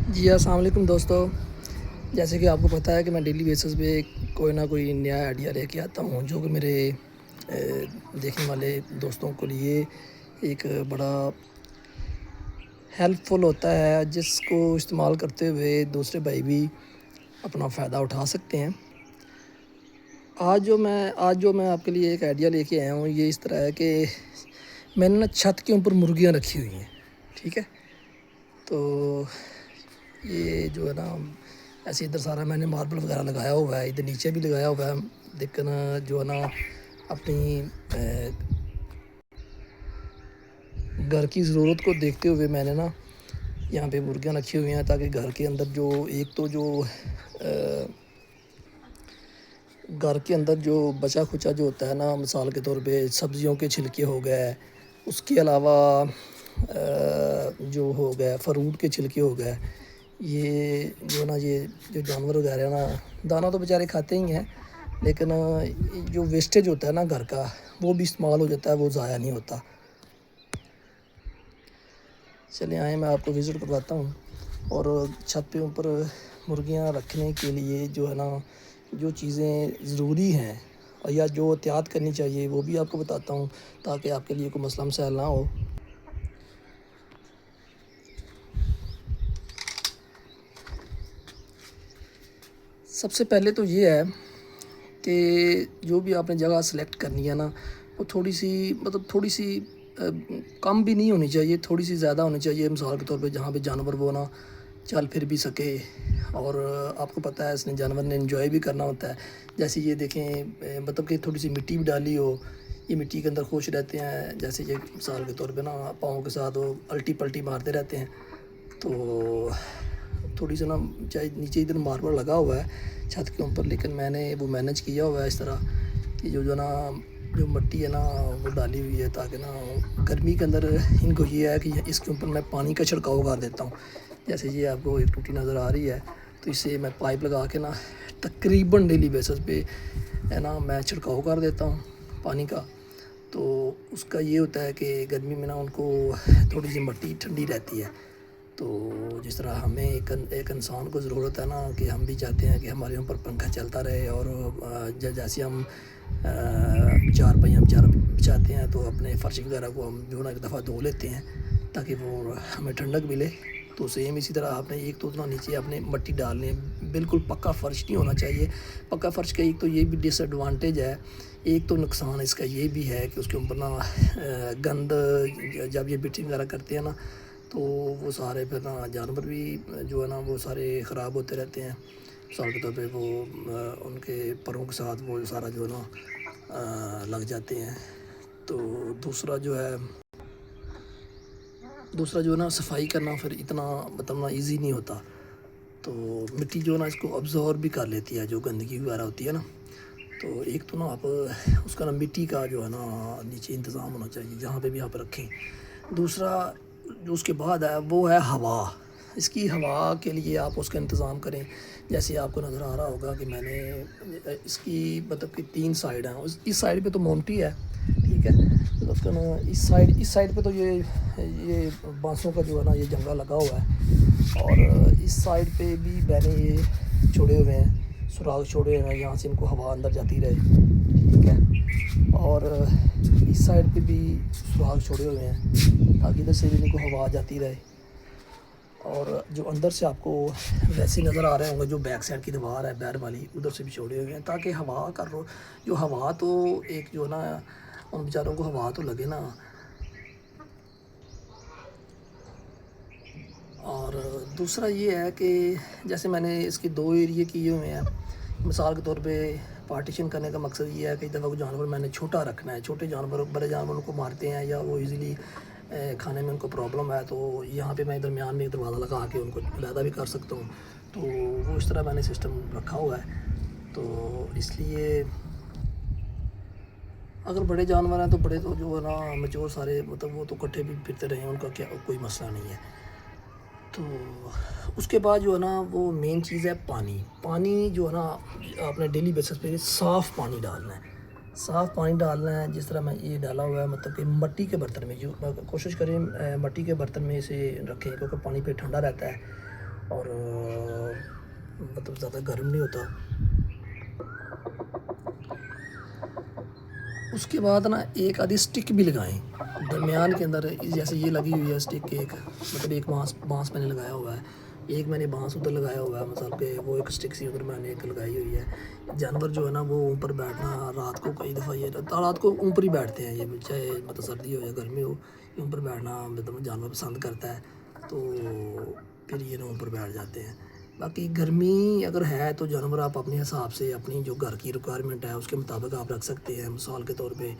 جی السلام علیکم دوستو، جیسے کہ آپ کو پتہ ہے کہ میں ڈیلی بیسس پہ کوئی نہ کوئی نیا آئیڈیا لے کے آتا ہوں جو کہ میرے دیکھنے والے دوستوں کے لیے ایک بڑا ہیلپ فل ہوتا ہے، جس کو استعمال کرتے ہوئے دوسرے بھائی بھی اپنا فائدہ اٹھا سکتے ہیں۔ آج جو میں آپ کے لیے ایک آئیڈیا لے کے آیا ہوں، یہ اس طرح ہے کہ میں نے چھت کے اوپر مرغیاں رکھی ہوئی ہیں، ٹھیک ہے؟ تو یہ جو ہے نا ایسے ادھر سارا میں نے ماربل وغیرہ لگایا ہوا ہے، ادھر نیچے بھی لگایا ہوا ہے، لیکن جو ہے نا اپنی گھر کی ضرورت کو دیکھتے ہوئے میں نے نا یہاں پہ مرغیاں رکھی ہوئی ہیں، تاکہ گھر کے اندر گھر کے اندر جو بچا کھچا جو ہوتا ہے نا، مثال کے طور پہ سبزیوں کے چھلکے ہو گئے، اس کے علاوہ جو ہو گئے فروٹ کے چھلکے ہو گئے، یہ جو نا یہ جو جانور وغیرہ ہیں نا، دانہ تو بیچارے کھاتے ہی ہیں، لیکن جو ویسٹیج ہوتا ہے نا گھر کا، وہ بھی استعمال ہو جاتا ہے، وہ ضائع نہیں ہوتا۔ چلیں آئیں میں آپ کو وزٹ کرواتا ہوں، اور چھت پہ اوپر مرغیاں رکھنے کے لیے جو ہے نا جو چیزیں ضروری ہیں یا جو احتیاط کرنی چاہیے وہ بھی آپ کو بتاتا ہوں، تاکہ آپ کے لیے کوئی مسئلہ مسائل نہ ہو۔ سب سے پہلے تو یہ ہے کہ جو بھی آپ نے جگہ سلیکٹ کرنی ہے نا، وہ تھوڑی سی کم بھی نہیں ہونی چاہیے، تھوڑی سی زیادہ ہونی چاہیے، مثال کے طور پہ جہاں پہ جانور وہ نا چل پھر بھی سکے، اور آپ کو پتہ ہے اس نے جانور نے انجوائے بھی کرنا ہوتا ہے۔ جیسے یہ دیکھیں، مطلب کہ تھوڑی سی مٹی بھی ڈالی ہو، یہ مٹی کے اندر خوش رہتے ہیں، جیسے یہ مثال کے طور پہ نا پاؤں کے ساتھ وہ الٹی پلٹی مارتے رہتے ہیں، تو تھوڑی سی نا چاہے نیچے ادھر ماربل لگا ہوا ہے چھت کے اوپر، لیکن میں نے وہ مینج کیا ہوا ہے اس طرح کہ جو نا جو مٹی ہے نا وہ ڈالی ہوئی ہے، تاکہ نا گرمی کے اندر ان کو یہ ہے کہ اس کے اوپر میں پانی کا چھڑکاؤ کر دیتا ہوں۔ جیسے یہ آپ کو ایک ٹوٹی نظر آ رہی ہے، تو اس سے میں پائپ لگا کے نا تقریباً ڈیلی بیسس پہ ہے نا میں چھڑکاؤ کر دیتا ہوں پانی کا۔ تو اس کا یہ ہوتا ہے کہ گرمی میں نا ان کو تھوڑی سی مٹی ٹھنڈی رہتی ہے۔ تو جس طرح ہمیں ایک انسان کو ضرورت ہے نا کہ ہم بھی چاہتے ہیں کہ ہمارے اوپر پنکھا چلتا رہے، اور جیسے ہم چارپائیاں بچاتے ہیں تو اپنے فرش وغیرہ کو ہم جو نا ایک دفعہ دھو لیتے ہیں تاکہ وہ ہمیں ٹھنڈک ملے۔ تو سیم اسی طرح آپ نے ایک تو اتنا نیچے آپ نے مٹی ڈالنی ہے، بالکل پکا فرش نہیں ہونا چاہیے۔ پکا فرش کا ایک تو یہ بھی ڈس ایڈوانٹیج ہے، ایک تو نقصان اس کا یہ بھی ہے کہ اس کے اوپر نا گند جب یہ بٹنگ وغیرہ کرتے ہیں نا، تو وہ سارے پھر نا جانور بھی جو ہے نا وہ سارے خراب ہوتے رہتے ہیں، مثال کے طور پہ وہ ان کے پروں کے ساتھ وہ سارا جو ہے نا لگ جاتے ہیں۔ تو دوسرا جو ہے نا صفائی کرنا پھر اتنا مطلب نا ایزی نہیں ہوتا، تو مٹی جو ہے نا اس کو ابزارب بھی کر لیتی ہے جو گندگی وغیرہ ہوتی ہے نا۔ تو ایک تو نا آپ اس کا نا مٹی کا جو ہے نا نیچے انتظام ہونا چاہیے جہاں پہ بھی آپ رکھیں۔ دوسرا جو اس کے بعد ہے وہ ہے ہوا، اس کی ہوا کے لیے آپ اس کا انتظام کریں۔ جیسے آپ کو نظر آ رہا ہوگا کہ میں نے اس کی مطلب کہ 3 سائڈ ہیں، اس سائڈ پہ تو مومٹی ہے، ٹھیک ہے، اس کا نا اس سائڈ پہ تو یہ بانسوں کا جو ہے نا یہ جنگلہ لگا ہوا ہے، اور اس سائڈ پہ بھی میں نے یہ چھوڑے ہوئے ہیں، سراغ چھوڑے ہوئے ہیں، یہاں سے ان کو ہوا اندر جاتی رہے، ٹھیک ہے، اور اس سائڈ پہ بھی سراغ چھوڑے ہوئے ہیں تاکہ ادھر سے بھی ان کو ہوا جاتی رہے۔ اور جو اندر سے آپ کو ویسے نظر آ رہے ہوں گے جو بیک سائڈ کی دیوار ہے بیر والی، ادھر سے بھی چھوڑے ہوئے ہیں تاکہ ہوا جو ہوا تو ایک جو نا ان بیچاروں کو ہوا تو لگے نا۔ اور دوسرا یہ ہے کہ جیسے میں نے اس کے 2 ایریے کیے ہوئے ہیں، مثال کے طور پہ پارٹیشن کرنے کا مقصد یہ ہے کہ دفعہ کو جانور میں نے چھوٹا رکھنا ہے، چھوٹے جانور بڑے جانوروں کو مارتے ہیں یا وہ ایزیلی کھانے میں ان کو پرابلم ہے، تو یہاں پہ میں درمیان میں ایک دروازہ لگا کے ان کو علیحدہ بھی کر سکتا ہوں۔ تو وہ اس طرح میں نے سسٹم رکھا ہوا ہے۔ تو اس لیے اگر بڑے جانور ہیں تو بڑے تو جو ہے نا میچور سارے مطلب وہ تو کٹھے بھی پھرتے رہے ہیں، ان کا کیا کوئی مسئلہ نہیں ہے۔ تو اس کے بعد جو ہے نا وہ مین چیز ہے پانی جو ہے نا آپ نے ڈیلی بیسس پہ صاف پانی ڈالنا ہے، صاف پانی ڈالنا ہے، جس طرح میں یہ ڈالا ہوا ہے، مطلب کہ مٹی کے برتن میں، جو کوشش کریں مٹی کے برتن میں اسے رکھیں کیونکہ پانی پہ ٹھنڈا رہتا ہے۔ اور مطلب زیادہ گرم نہیں ہوتا. اس کے بعد نا ایک آدھی اسٹک بھی لگائیں درمیان کے اندر. جیسے یہ لگی ہوئی ہے اسٹک ایک، مطلب ایک بانس میں نے لگایا ہوا ہے، ایک میں نے بانس ادھر لگایا ہوا ہے، مثال کہ وہ ایک اسٹک سی ادھر میں نے ایک لگائی ہوئی ہے. جانور جو ہے نا وہ اوپر بیٹھنا رات کو کئی دفعہ یہ رات کو اوپر ہی بیٹھتے ہیں، یہ چاہے مطلب سردی ہو یا گرمی ہو، یہ اوپر بیٹھنا مطلب جانور پسند کرتا ہے، تو پھر یہ نا اوپر بیٹھ جاتے ہیں. باقی گرمی اگر ہے تو جانور آپ اپنے حساب سے اپنی جو گھر کی ریکوائرمنٹ ہے اس کے مطابق آپ رکھ سکتے ہیں. مثال کے طور پہ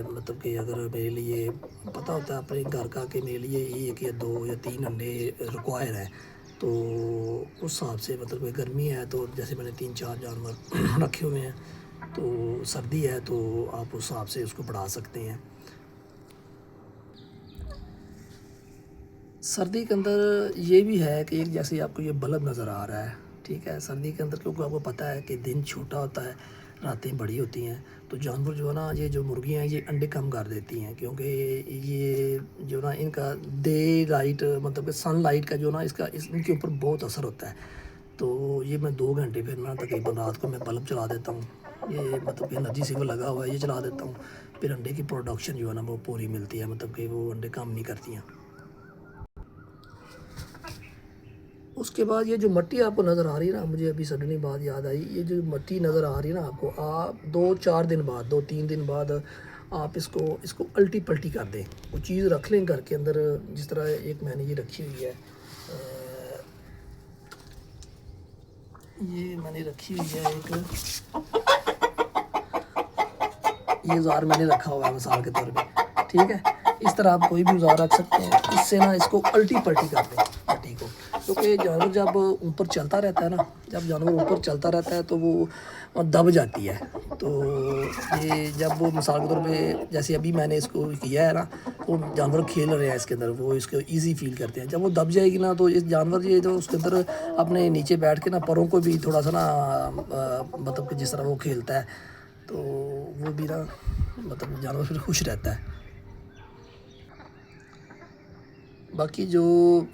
مطلب کہ اگر میرے لیے پتہ ہوتا ہے اپنے گھر کا کہ میرے لیے ایک یا دو یا تین انڈے ریکوائر ہیں، تو اس حساب سے مطلب کہ گرمی ہے تو جیسے میں نے 3-4 جانور رکھے ہوئے ہیں، تو سردی ہے تو آپ اس حساب سے اس کو بڑھا سکتے ہیں. سردی کے اندر یہ بھی ہے کہ ایک جیسے آپ کو یہ بلب نظر آ رہا ہے، ٹھیک ہے، سردی کے اندر کیونکہ آپ کو پتہ ہے کہ دن چھوٹا ہوتا ہے، راتیں بڑی ہوتی ہیں، تو جانور جو ہے نا یہ جو مرغیاں ہیں یہ انڈے کم کر دیتی ہیں، کیونکہ یہ جو نا ان کا ڈے لائٹ مطلب کہ سن لائٹ کا جو نا ان کے اوپر بہت اثر ہوتا ہے. تو یہ میں 2 گھنٹے پھر نا تقریباً رات کو میں بلب چلا دیتا ہوں، یہ مطلب کہ انرجی سے وہ لگا ہوا ہے، یہ چلا دیتا ہوں، پھر انڈے کی پروڈکشن جو ہے نا وہ پوری ملتی ہے، مطلب کہ وہ انڈے کم نہیں کرتی ہیں. اس کے بعد یہ جو مٹی آپ کو نظر آ رہی ہے نا، مجھے ابھی سڈنلی بات یاد آئی، یہ جو مٹی نظر آ رہی ہے نا آپ کو، آپ 2-4 دن بعد 2-3 دن بعد آپ اس کو الٹی پلٹی کر دیں. وہ چیز رکھ لیں گھر کے اندر، جس طرح ایک میں نے یہ رکھی ہوئی ہے، یہ میں نے رکھی ہوئی ہے ایک، یہ اوزار میں نے رکھا ہوا ہے مثال کے طور پہ، ٹھیک ہے. اس طرح آپ کوئی بھی اوزار رکھ سکتے ہیں، اس سے نا اس کو الٹی پلٹی کر دیں مٹی کو، کیونکہ جانور جب اوپر چلتا رہتا ہے نا، جب جانور اوپر چلتا رہتا ہے تو وہ دب جاتی ہے. تو یہ جب وہ مثال کے طور پہ جیسے ابھی میں نے اس کو کیا ہے نا، وہ جانور کھیل رہے ہیں اس کے اندر، وہ اس کو ایزی فیل کرتے ہیں. جب وہ دب جائے گی نا تو اس جانور یہ جو اس کے اندر اپنے نیچے بیٹھ کے نا پروں کو بھی تھوڑا سا نا مطلب کہ جس طرح وہ کھیلتا ہے تو وہ بھی نا مطلب جانور پھر خوش رہتا ہے. باقی جو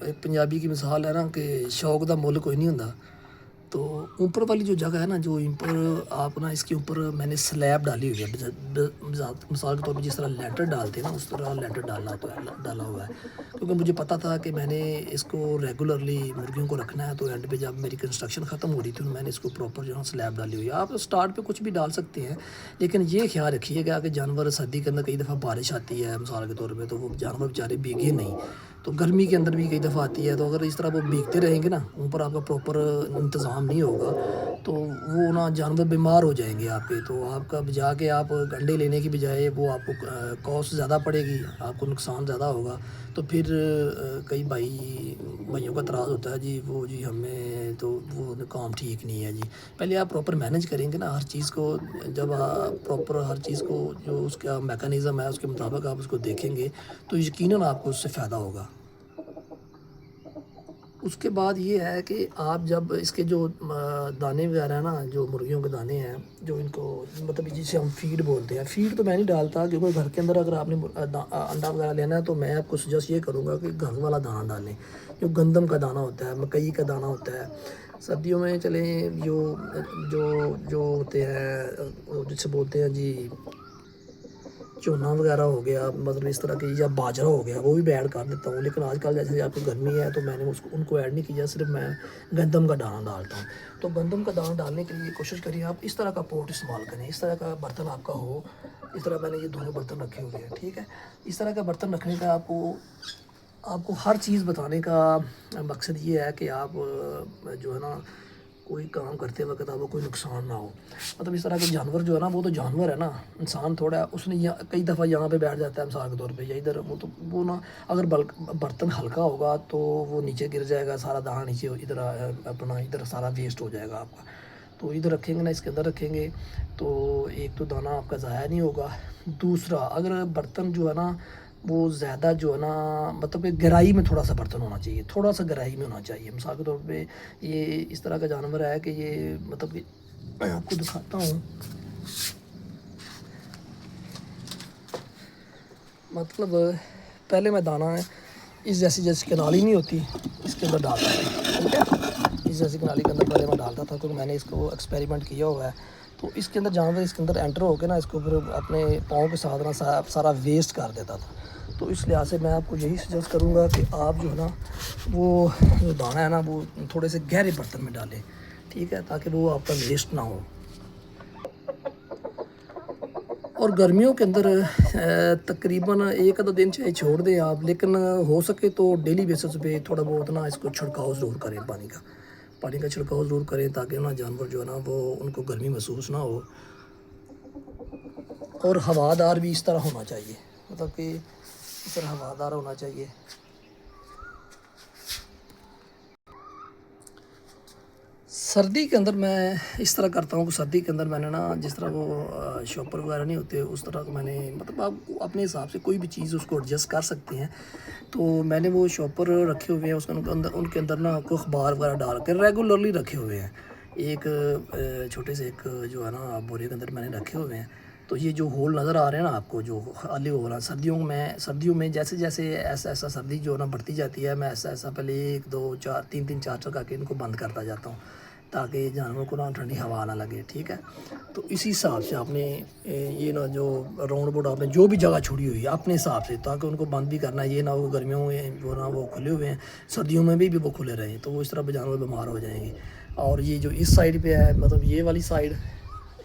ایک پنجابی کی مثال ہے نا کہ شوق دا مول کوئی نہیں ہوندا، تو اوپر والی جو جگہ ہے نا، جو اوپر آپ نا اس کے اوپر میں نے سلیب ڈالی ہوئی ہے، مثال کے طور پہ جس طرح لیٹر ڈالتے ہیں نا اس طرح لیٹر ڈالا ہوا ہے، کیونکہ مجھے پتہ تھا کہ میں نے اس کو ریگولرلی مرغیوں کو رکھنا ہے. تو اینڈ پہ جب میری کنسٹرکشن ختم ہو رہی تھی میں نے اس کو پراپر جو ہے سلیب ڈالی ہوئی ہے. آپ اسٹارٹ پہ کچھ بھی ڈال سکتے ہیں، لیکن یہ خیال رکھیے گا کہ جانور سردی کے اندر کئی دفعہ بارش آتی ہے مثال کے طور پہ، تو وہ جانور بیچارے بھیگے نہیں. تو گرمی کے اندر بھی کئی دفعہ آتی ہے، تو اگر اس طرح وہ بھیگتے رہیں گے نا، اوپر آپ کا پراپر انتظام نہیں ہوگا تو وہ نا جانور بیمار ہو جائیں گے آپ کے. تو آپ کا بجا کے آپ انڈے لینے کی بجائے وہ آپ کو کاسٹ زیادہ پڑے گی، آپ کو نقصان زیادہ ہوگا. تو پھر کئی بھائیوں کا اعتراض ہوتا ہے جی وہ جی ہمیں تو وہ کام ٹھیک نہیں ہے جی. پہلے آپ پراپر مینیج کریں گے نا ہر چیز کو، جب آپ پراپر ہر چیز کو جو اس کا میکانزم ہے اس کے مطابق آپ اس کو دیکھیں گے تو یقیناً آپ کو اس سے فائدہ ہوگا. اس کے بعد یہ ہے کہ آپ جب اس کے جو دانے وغیرہ ہیں نا، جو مرغیوں کے دانے ہیں، جو ان کو مطلب جسے ہم فیڈ بولتے ہیں، فیڈ تو میں نہیں ڈالتا، کیونکہ گھر کے اندر اگر آپ نے انڈا وغیرہ لینا ہے تو میں آپ کو سجیسٹ یہ کروں گا کہ گھر والا دانہ ڈالیں، جو گندم کا دانہ ہوتا ہے، مکئی کا دانہ ہوتا ہے. سردیوں میں چلیں جو ہوتے ہیں جسے بولتے ہیں جی چونا وغیرہ ہو گیا، مطلب اس طرح کی، یا باجرہ ہو گیا، وہ بھی میں ایڈ کر دیتا ہوں. لیکن آج کل جیسے آپ کو گرمی ہے تو میں نے ان کو ایڈ نہیں کیا، صرف میں گندم کا دانہ ڈالتا ہوں. تو گندم کا دانہ ڈالنے کے لیے کوشش کریے آپ اس طرح کا پوٹ استعمال کریں، اس طرح کا برتن آپ کا ہو. اس طرح میں نے یہ دونوں برتن رکھے ہوئے ہیں، ٹھیک ہے. اس طرح کا برتن رکھنے کا آپ کو ہر چیز بتانے کا مقصد یہ ہے کہ آپ جو ہے نا کوئی کام کرتے وقت آپ کو کوئی نقصان نہ ہو. مطلب اس طرح کے جانور جو ہے نا وہ تو جانور ہے نا، انسان تھوڑا ہے، اس نے کئی دفعہ یہاں پہ بیٹھ جاتا ہے مثال کے طور پہ یا ادھر، وہ نا اگر برتن ہلکا ہوگا تو وہ نیچے گر جائے گا، سارا دانہ نیچے ادھر سارا ویسٹ ہو جائے گا آپ کا. تو ادھر رکھیں گے نا، اس کے اندر رکھیں گے تو ایک تو دانہ آپ کا ضائع نہیں ہوگا. دوسرا اگر برتن جو ہے نا وہ زیادہ جو ہے نا مطلب کہ گہرائی میں تھوڑا سا برتن ہونا چاہیے، تھوڑا سا گہرائی میں ہونا چاہیے. مثال کے طور پہ یہ اس طرح کا جانور ہے کہ یہ مطلب کہ میں آپ کو دکھاتا ہوں، مطلب پہلے میں دانہ اس جیسی جیسی کنالی نہیں ہوتی اس کے اندر ڈالتا تھا، ٹھیک ہے، اس جیسی کنالی کے اندر پہلے میں ڈالتا تھا، کیونکہ میں نے اس کو ایکسپیریمنٹ کیا ہوا ہے. تو اس کے اندر جانور اس کے اندر انٹر ہو کے نا اس کو پھر اپنے پاؤں کے ساتھ نا سارا ویسٹ کر دیتا تھا. تو اس لحاظ سے میں آپ کو یہی سجیسٹ کروں گا کہ آپ جو ہے نا وہ جو دانہ ہے نا وہ تھوڑے سے گہرے برتن میں ڈالیں، ٹھیک ہے، تاکہ وہ آپ کا ویسٹ نہ ہو. اور گرمیوں کے اندر تقریباً ایک آدھا دن چاہے چھوڑ دیں آپ، لیکن ہو سکے تو ڈیلی بیسس پہ تھوڑا بہت نا اس کو چھڑکاؤ ضرور کریں، پانی کا چھڑکاؤ ضرور کریں، تاکہ نا جانور جو ہے نا وہ ان کو گرمی محسوس نہ ہو. اور ہوادار بھی اس طرح ہونا چاہیے، مطلب کہ اس طرح ہوادار ہونا چاہیے. سردی کے اندر میں اس طرح کرتا ہوں کہ سردی کے اندر میں نے نا جس طرح وہ شاپر وغیرہ نہیں ہوتے اس طرح میں نے مطلب آپ اپنے حساب سے کوئی بھی چیز اس کو ایڈجسٹ کر سکتے ہیں. تو میں نے وہ شاپر رکھے ہوئے ہیں، اس کے اندر ان کے اندر نا کوئی اخبار وغیرہ ڈال کے ریگولرلی رکھے ہوئے ہیں. ایک چھوٹے سے ایک جو ہے نا بورے کے اندر میں نے رکھے ہوئے ہیں. تو یہ جو ہول نظر آ رہے ہیں نا آپ کو، جو خالی ہو رہا ہے سردیوں میں جیسے جیسے ایسا سردی جو ہے نا بڑھتی جاتی ہے، میں ایسا پہلے 1 2 4 3 4 کر کے ان کو بند کرتا جاتا ہوں، تاکہ جانوروں کو نا ٹھنڈی ہوا نہ لگے، ٹھیک ہے. تو اسی حساب سے آپ نے یہ نا جو راؤنڈ بورڈ آپ نے جو بھی جگہ چھوڑی ہوئی ہے اپنے حساب سے، تاکہ ان کو بند بھی کرنا ہے، یہ نہ وہ گرمیوں میں جو نا وہ کھلے ہوئے ہیں، سردیوں میں بھی وہ کھلے رہیں، تو وہ اس طرح جانور بیمار ہو جائیں گے. اور یہ جو اس سائڈ پہ ہے، مطلب یہ والی سائڈ،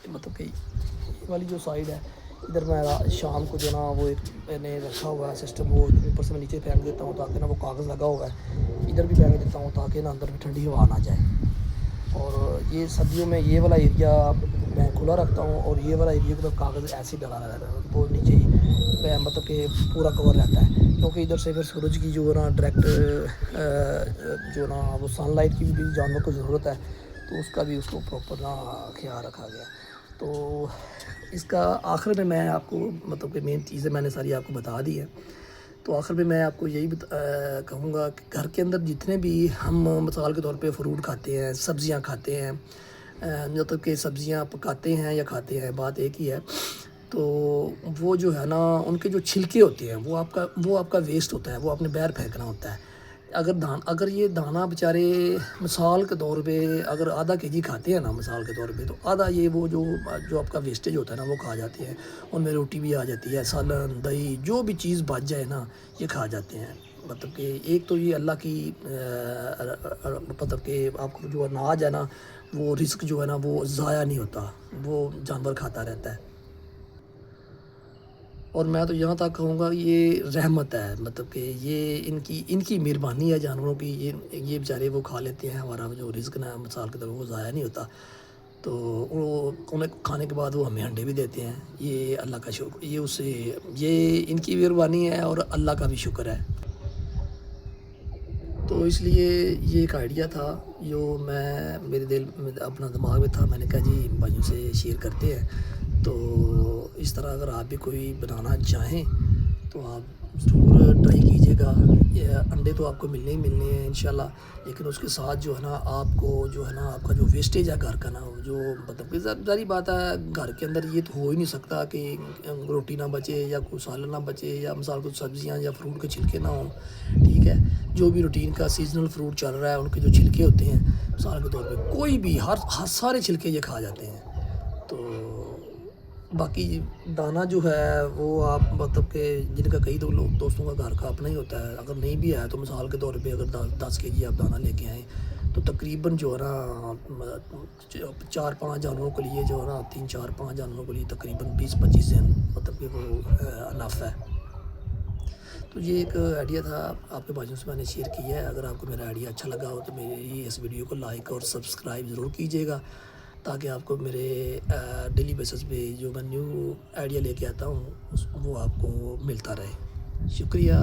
مطلب کہ یہ والی جو سائڈ ہے، ادھر میں شام کو جو نا وہ ایک میں نے رکھا ہوا ہے سسٹم، وہ اوپر سے میں نیچے پھینک دیتا ہوں تاکہ نا وہ کاغذ لگا ہوا ہے، ادھر بھی پھینک دیتا ہوں تاکہ نا اندر بھی ٹھنڈی ہوا نہ جائے. اور یہ سردیوں میں یہ والا ایریا میں کھلا رکھتا ہوں، اور یہ والا ایریا کو کاغذ ایسے ہی ڈالا رہتا ہے، وہ نیچے ہی مطلب کہ پورا کور رہتا ہے، کیونکہ ادھر سے پھر سورج کی جو ہے نا ڈائریکٹ جو نا وہ سن لائٹ کی بھی جانور کو ضرورت ہے، تو اس کا بھی اس کو پراپر نا خیال رکھا گیا. تو اس کا آخر میں آپ کو مطلب کہ مین چیزیں میں نے ساری آپ کو بتا دی ہے. تو آخر میں آپ کو یہی کہوں گا کہ گھر کے اندر جتنے بھی ہم مثال کے طور پہ فروٹ کھاتے ہیں، سبزیاں کھاتے ہیں، مطلب کہ سبزیاں پکاتے ہیں یا کھاتے ہیں، بات ایک ہی ہے. تو وہ جو ہے نا ان کے جو چھلکے ہوتے ہیں وہ آپ کا ویسٹ ہوتا ہے، وہ آپ نے باہر پھینکنا ہوتا ہے. اگر یہ دانہ بیچارے مثال کے طور پہ اگر آدھا کے جی کھاتے ہیں نا مثال کے طور پہ، تو آدھا یہ وہ جو آپ کا ویسٹیج ہوتا ہے نا وہ کھا جاتے ہیں. ان میں روٹی بھی آ جاتی ہے، سالن دہی جو بھی چیز بچ جائے نا یہ کھا جاتے ہیں. مطلب کہ ایک تو یہ اللہ کی مطلب کہ آپ کو جو اناج ہے نا وہ رزق جو ہے نا وہ ضائع نہیں ہوتا، وہ جانور کھاتا رہتا ہے. اور میں تو یہاں تک کہوں گا یہ رحمت ہے، مطلب کہ یہ ان کی مہربانی ہے جانوروں کی، یہ بیچارے وہ کھا لیتے ہیں، ہمارا جو رزق نا مثال کے طور وہ ضائع نہیں ہوتا. تو وہ انہیں کھانے کے بعد وہ ہمیں انڈے بھی دیتے ہیں. یہ اللہ کا شکر، یہ ان کی مہربانی ہے اور اللہ کا بھی شکر ہے. تو اس لیے یہ ایک آئیڈیا تھا جو میرے دل میں اپنا دماغ میں تھا، میں نے کہا جی بھائیوں سے شیئر کرتے ہیں. تو اس طرح اگر آپ بھی کوئی بنانا چاہیں تو آپ ضرور ٹرائی کیجیے گا. انڈے تو آپ کو ملنے ہی ملنے ہیں انشاءاللہ، لیکن اس کے ساتھ جو ہے نا آپ کو جو ہے نا آپ کا جو ویسٹیج ہے گھر کا نا، جو مطلب کہ ظاہری بات ہے گھر کے اندر یہ تو ہو ہی نہیں سکتا کہ روٹی نہ بچے یا کوئی سالن نہ بچے یا مثال کو سبزیاں یا فروٹ کے چھلکے نہ ہوں، ٹھیک ہے. جو بھی روٹین کا سیزنل فروٹ چل رہا ہے ان کے جو چھلکے ہوتے ہیں مثال کے طور پہ کوئی بھی ہر سارے چھلکے یہ کھا جاتے ہیں. تو باقی دانہ جو ہے وہ آپ مطلب کہ جن کا کئی دوستوں کا گھر کا اپنا ہی ہوتا ہے، اگر نہیں بھی ہے تو مثال کے طور پہ اگر 10 کے جی آپ دانہ لے کے آئیں تو تقریباً جو ہے نا 4 5 جانوروں کے لیے جو ہے نا 3 4 5 جانوروں کے لیے تقریباً 20 25 دن مطلب کہ وہ انف ہے. تو یہ ایک آئیڈیا تھا آپ کے بھائیوں سے میں نے شیئر کیا ہے. اگر آپ کو میرا آئیڈیا اچھا لگا ہو تو میری اس ویڈیو کو لائک اور سبسکرائب ضرور کیجیے گا، تاکہ آپ کو میرے ڈیلی بیسس پہ جو میں نیو آئیڈیا لے کے آتا ہوں وہ آپ کو ملتا رہے. شکریہ.